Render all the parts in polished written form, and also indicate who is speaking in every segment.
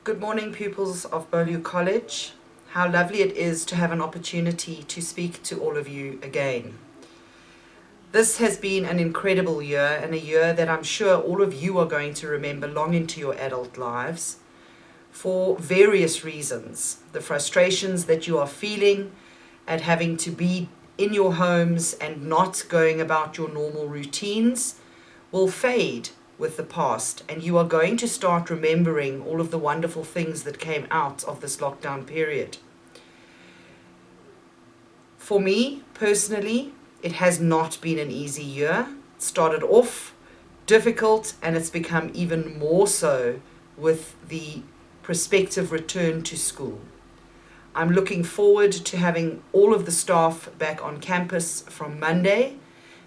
Speaker 1: Good morning, pupils of Beaulieu College. How lovely it is to have an opportunity to speak to all of you again. This has been an incredible year, and a year that I'm sure all of you are going to remember long into your adult lives for various reasons. The frustrations that you are feeling at having to be in your homes and not going about your normal routines will fade with the past, and you are going to start remembering all of the wonderful things that came out of this lockdown period. For me, personally, it has not been an easy year. It started off difficult, and it's become even more so with the prospective return to school. I'm looking forward to having all of the staff back on campus from Monday.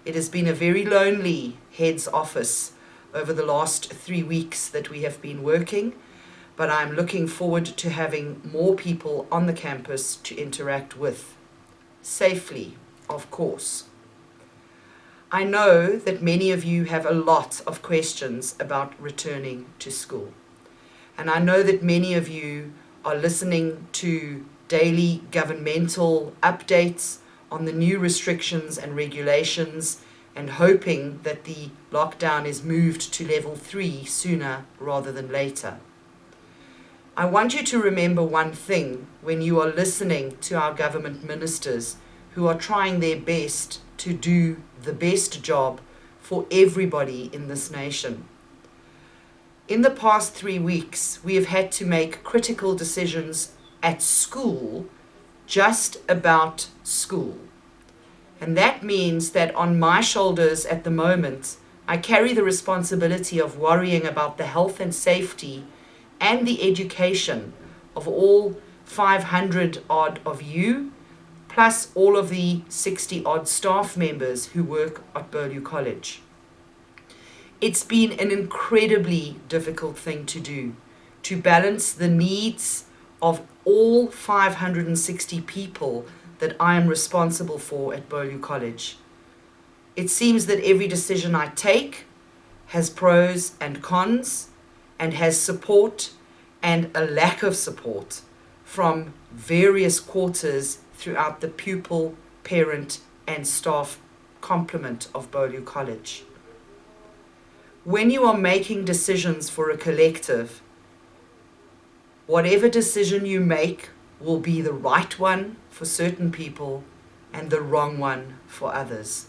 Speaker 1: It has been a very lonely head's office over the last 3 weeks that we have been working, but I'm looking forward to having more people on the campus to interact with, safely, of course. I know that many of you have a lot of questions about returning to school, and I know that many of you are listening to daily governmental updates on the new restrictions and regulations and hoping that the lockdown is moved to level 3 sooner rather than later. I want you to remember one thing when you are listening to our government ministers who are trying their best to do the best job for everybody in this nation. In the past 3 weeks, we have had to make critical decisions at school, just about school. And that means that on my shoulders at the moment, I carry the responsibility of worrying about the health and safety and the education of all 500 odd of you, plus all of the 60 odd staff members who work at Beaulieu College. It's been an incredibly difficult thing to do, to balance the needs of all 560 people that I am responsible for at Beaulieu College. It seems that every decision I take has pros and cons, and has support and a lack of support from various quarters throughout the pupil, parent and staff complement of Beaulieu College. When you are making decisions for a collective, whatever decision you make will be the right one for certain people and the wrong one for others.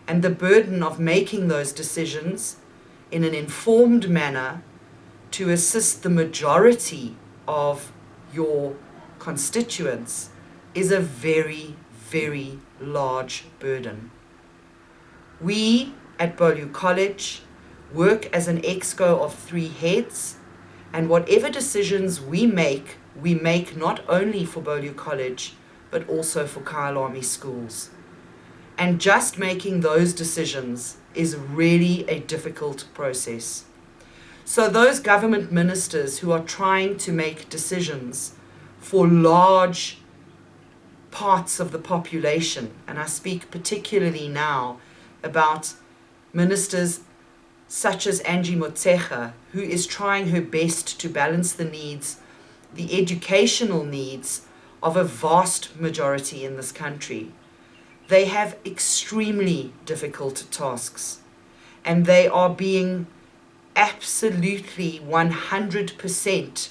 Speaker 1: And the burden of making those decisions in an informed manner to assist the majority of your constituents is a very, very large burden. We at Beaulieu College work as an exco of 3 heads, and whatever decisions we make not only for Beaulieu College, but also for Kyalami schools. And just making those decisions is really a difficult process. So those government ministers who are trying to make decisions for large parts of the population, and I speak particularly now about ministers such as Angie Motshekga, who is trying her best to balance the needs, the educational needs of a vast majority in this country. They have extremely difficult tasks, and they are being absolutely 100%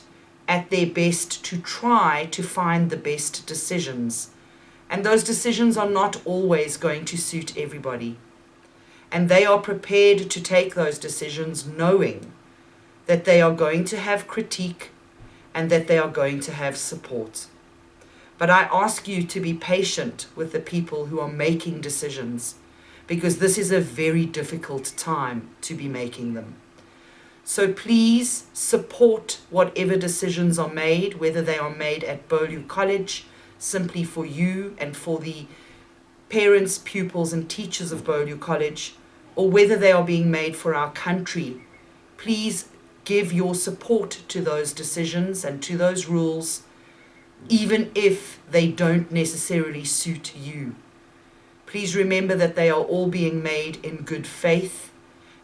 Speaker 1: at their best to try to find the best decisions. And those decisions are not always going to suit everybody. And they are prepared to take those decisions knowing that they are going to have critique and that they are going to have support. But I ask you to be patient with the people who are making decisions, because this is a very difficult time to be making them. So please support whatever decisions are made, whether they are made at Beaulieu College, simply for you and for the parents, pupils and teachers of Beaulieu College, or whether they are being made for our country. Please give your support to those decisions and to those rules, even if they don't necessarily suit you. Please remember that they are all being made in good faith,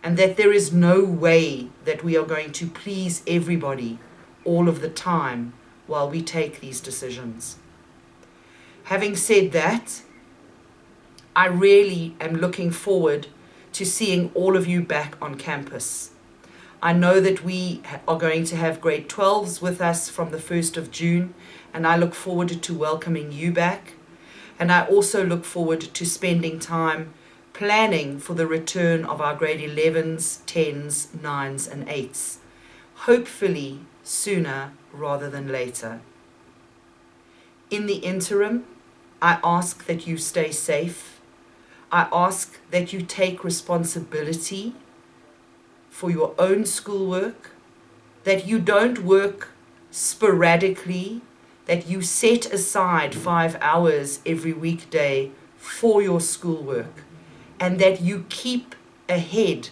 Speaker 1: and that there is no way that we are going to please everybody all of the time while we take these decisions. Having said that, I really am looking forward to seeing all of you back on campus. I know that we are going to have grade 12s with us from the 1st of June, and I look forward to welcoming you back. And I also look forward to spending time planning for the return of our grade 11s, 10s, 9s and 8s, hopefully sooner rather than later. In the interim, I ask that you stay safe. I ask that you take responsibility for your own schoolwork, that you don't work sporadically, that you set aside 5 hours every weekday for your schoolwork, and that you keep ahead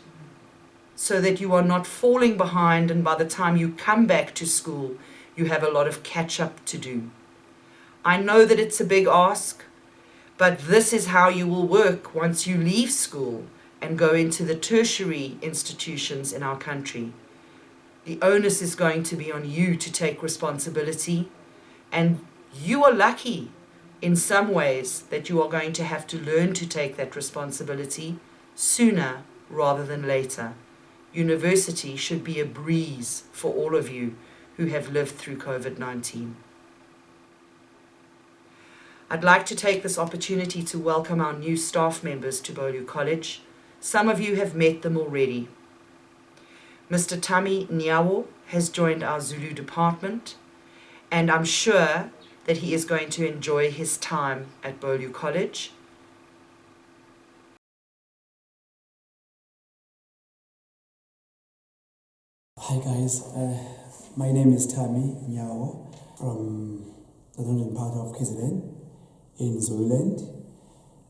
Speaker 1: so that you are not falling behind, and by the time you come back to school, you have a lot of catch up to do. I know that it's a big ask, but this is how you will work once you leave school and go into the tertiary institutions in our country. The onus is going to be on you to take responsibility, and you are lucky in some ways that you are going to have to learn to take that responsibility sooner rather than later. University should be a breeze for all of you who have lived through COVID-19. I'd like to take this opportunity to welcome our new staff members to Beaulieu College. Some of you have met them already. Mr. Tami Nyawo has joined our Zulu department, and I'm sure that he is going to enjoy his time at Beaulieu College.
Speaker 2: Hi guys, my name is Tami Nyawo from the northern part of KZN in Zululand,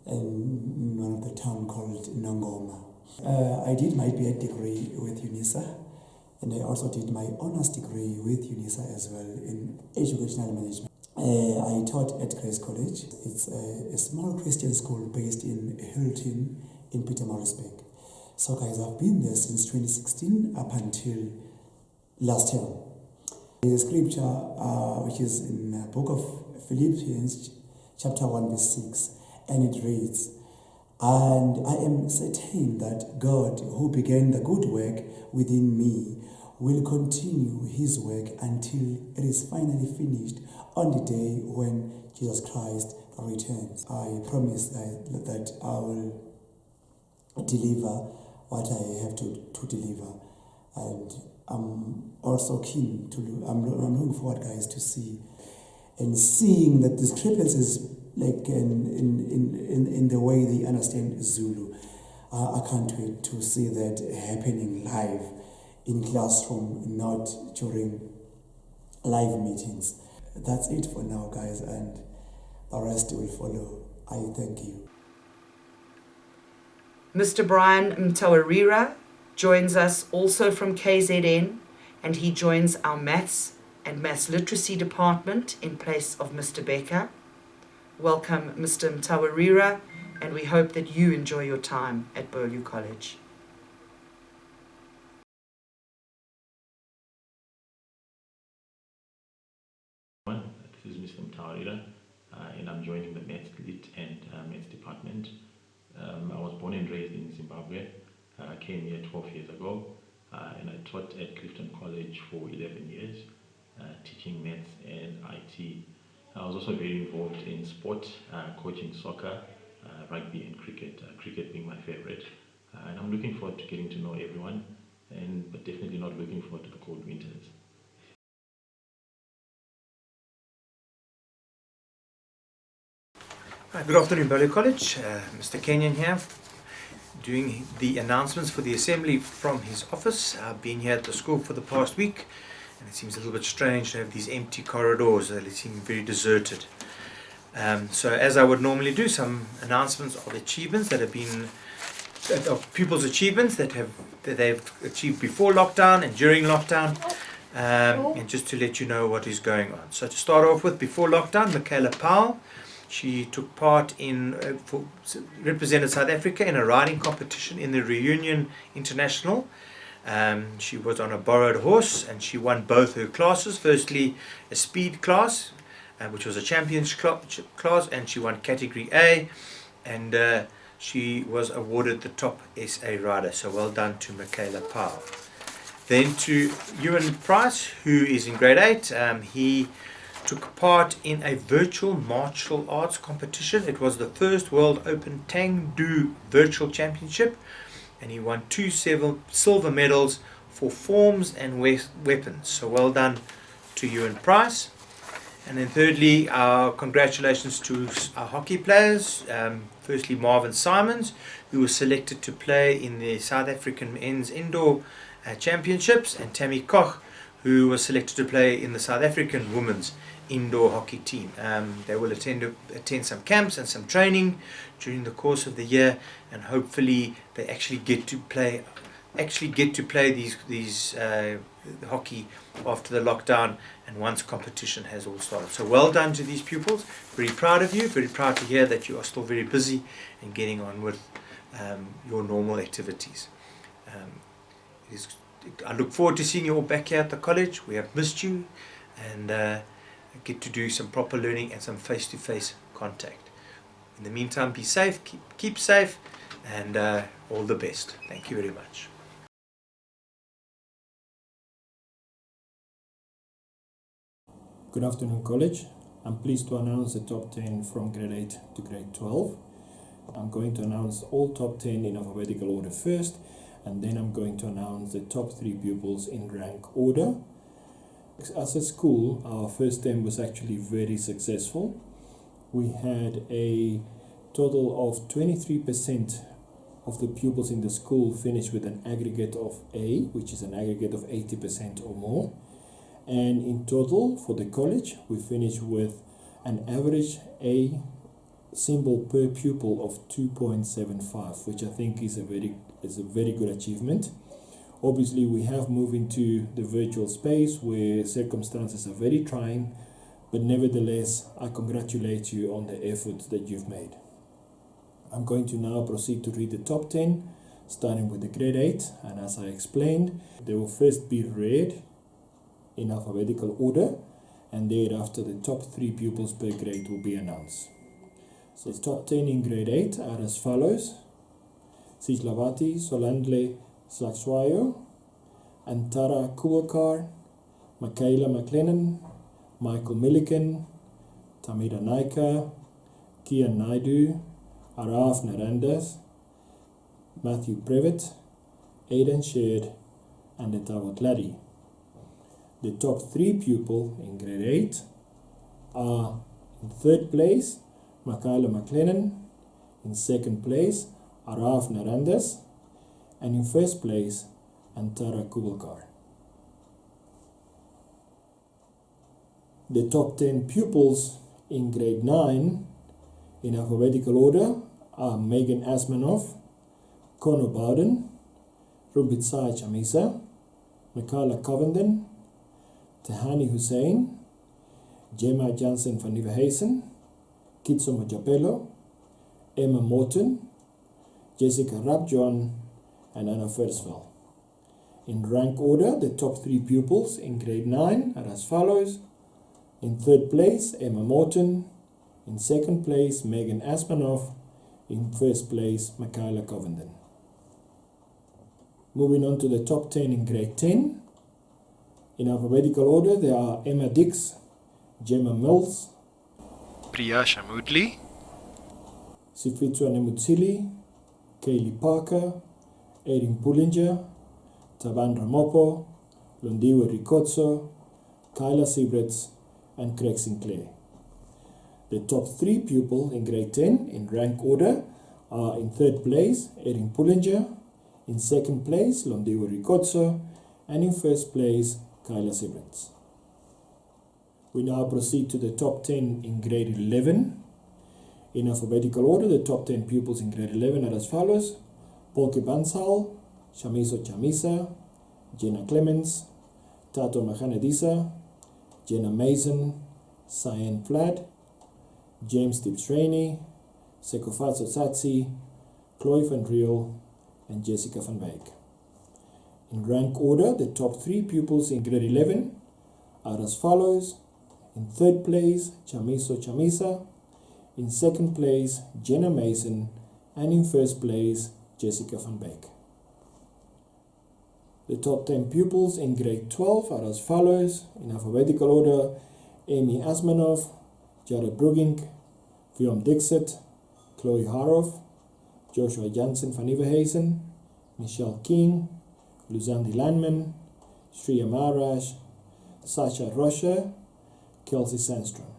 Speaker 2: in one of the town called Nongoma. I did my BA degree with UNISA, and I also did my honors degree with UNISA as well in educational management. I taught at Grace College. It's a small Christian school based in Hilton in Pietermaritzburg. So guys, I've been there since 2016 up until last year. There's a scripture which is in the book of Philippians chapter 1 verse 6, and it reads, "And I am certain that God, who began the good work within me, will continue his work until it is finally finished on the day when Jesus Christ returns." I promise that I will deliver what I have to deliver, and I'm also keen to. I'm looking forward, guys, to see and seeing the discrepancies, like in the way they understand Zulu. I can't wait to see that happening live in classroom, not during live meetings. That's it for now, guys, and the rest will follow. I thank you.
Speaker 1: Mr. Brian Mtawarira joins us also from KZN, and he joins our Maths and Maths Literacy Department in place of Mr. Becker. Welcome, Mr. Mtawarira, and we hope that you enjoy your time at Beaulieu College.
Speaker 3: This is Mr. Mtawarira, and I'm joining the Maths Lit and Maths Department. I was born and raised in Zimbabwe. I came here 12 years ago, and I taught at Clifton College for 11 years, teaching maths and IT. I was also very involved in sport, coaching soccer, rugby and cricket, cricket being my favorite. And I'm looking forward to getting to know everyone, but definitely not looking forward to the cold winters.
Speaker 4: Good afternoon, Beaulieu College. Mr. Kenyon here, doing the announcements for the assembly from his office. I've been here at the school for the past week, and it seems a little bit strange to have these empty corridors. They seem very deserted. So as I would normally do, some announcements of achievements that have been, of pupils' achievements that they've achieved before lockdown and during lockdown, and just to let you know what is going on. So to start off with, before lockdown, Michaela Powell, she took part in, represented South Africa in a riding competition in the Reunion International. She was on a borrowed horse and she won both her classes. Firstly, a speed class, which was a championship class, and she won category A, and she was awarded the top SA rider. So well done to Michaela Powell. Then to Ewan Price, who is in grade 8. He took part in a virtual martial arts competition. It was the first World Open Tangdu Virtual Championship, and he won 2 silver medals for forms and weapons. So well done to Ewan Price. And then thirdly, our congratulations to our hockey players. Firstly, Marvin Simons, who was selected to play in the South African Men's Indoor Championships, and Tammy Koch, who was selected to play in the South African Women's Indoor Hockey Team. They will attend some camps and some training during the course of the year, and hopefully they actually get to play these hockey after the lockdown and once competition has all started. So well done to these pupils. Very proud of you. Very proud to hear that you are still very busy and getting on with your normal activities. I look forward to seeing you all back here at the college. We have missed you, and get to do some proper learning and some face-to-face contact. In the meantime, be safe, keep safe, and all the best. Thank you very much.
Speaker 5: Good afternoon, college. I'm pleased to announce the top 10 from grade 8 to grade 12. I'm going to announce all top 10 in alphabetical order first, and then I'm going to announce the top 3 pupils in rank order. As a school, our first term was actually very successful. We had a total of 23% of the pupils in the school finish with an aggregate of A, which is an aggregate of 80% or more. And in total for the college, we finished with an average A symbol per pupil of 2.75, which I think is a very good achievement. Obviously, we have moved into the virtual space where circumstances are very trying, but nevertheless, I congratulate you on the effort that you've made. I'm going to now proceed to read the top 10, starting with the grade 8, and as I explained, they will first be read in alphabetical order, and thereafter the top 3 pupils per grade will be announced. So the top 10 in grade 8 are as follows: Sijlavati Solandle Slakswayo, Antara Kuwakar, Michaela McLennan, Michael Milliken, Tamira Naika, Kian Naidu, Araf Narandas, Matthew Previtt, Aidan Shared, and Etawat Laddie. The top 3 pupils in grade 8 are in 3rd place, Michaela McLennan, in 2nd place, Araf Narandas, and in 1st place, Antara Kubalkar. The top 10 pupils in grade 9 in alphabetical order are Megan Asmanoff, Conor Bowden, Rumbitsai Chamisa, Michaela Covenden, Tahani Hussein, Gemma Jansen van Nieuwenhuizen, Kitso Majapelo, Emma Morton, Jessica Rabjohn, and Anna Versveld. In rank order, the top 3 pupils in grade 9 are as follows: in 3rd place, Emma Morton; in 2nd place, Megan Asmanoff; in 1st place, Michaela Covenden. Moving on to the top 10 in grade 10. In alphabetical order, there are Emma Dix, Gemma Mills,
Speaker 6: Priya Shamudli,
Speaker 5: Sifitswa Nemutsili, Kaylee Parker, Erin Pullinger, Taban Ramopo, Londiwe Ricozzo, Kyla Siebrits, and Craig Sinclair. The top 3 pupils in grade 10 in rank order are in 3rd place, Erin Pullinger; in 2nd place, Londiwe Ricozzo; and in 1st place, Kyla Siebrits. We now proceed to the top 10 in grade 11. In alphabetical order, the top 10 pupils in grade 11 are as follows: Polke Bansal, Shamiso Chamisa, Jenna Clemens, Tato Mahanedisa, Jenna Mason, Cyan Flad, James Tibbs Rainey, Sekofatso Satsi, Chloe van Riel, and Jessica van Wyk. In rank order, the top 3 pupils in grade 11 are as follows. In third place, Chamiso Chamisa. In second place, Jenna Mason. And in first place, Jessica van Beek. The top 10 pupils in grade 12 are as follows. In alphabetical order, Amy Asmanov, Jared Brugink, Viom Dixit, Chloe Haroff, Joshua Jansen van Nieuwenhuizen, Michelle King, Luzandi Landman, Shreya Maharaj, Sasha Rocha, Kelsey Sandstrom.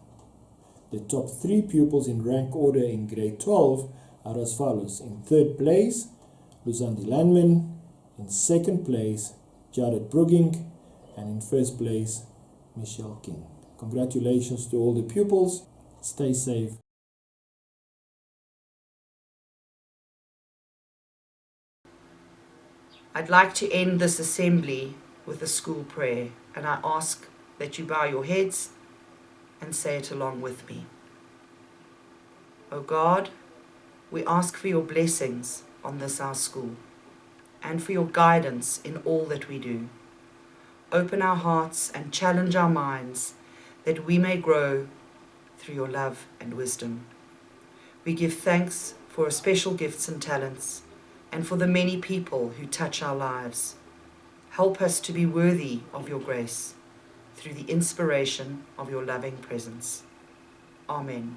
Speaker 5: The top 3 pupils in rank order in grade 12 are as follows. In third place, Luzandi Landman. In second place, Jared Brugink. And in first place, Michelle King. Congratulations to all the pupils. Stay safe.
Speaker 1: I'd like to end this assembly with a school prayer, and I ask that you bow your heads and say it along with me. O God, we ask for your blessings on this our school, and for your guidance in all that we do. Open our hearts and challenge our minds, that we may grow through your love and wisdom. We give thanks for our special gifts and talents, and for the many people who touch our lives. Help us to be worthy of your grace, through the inspiration of your loving presence. Amen.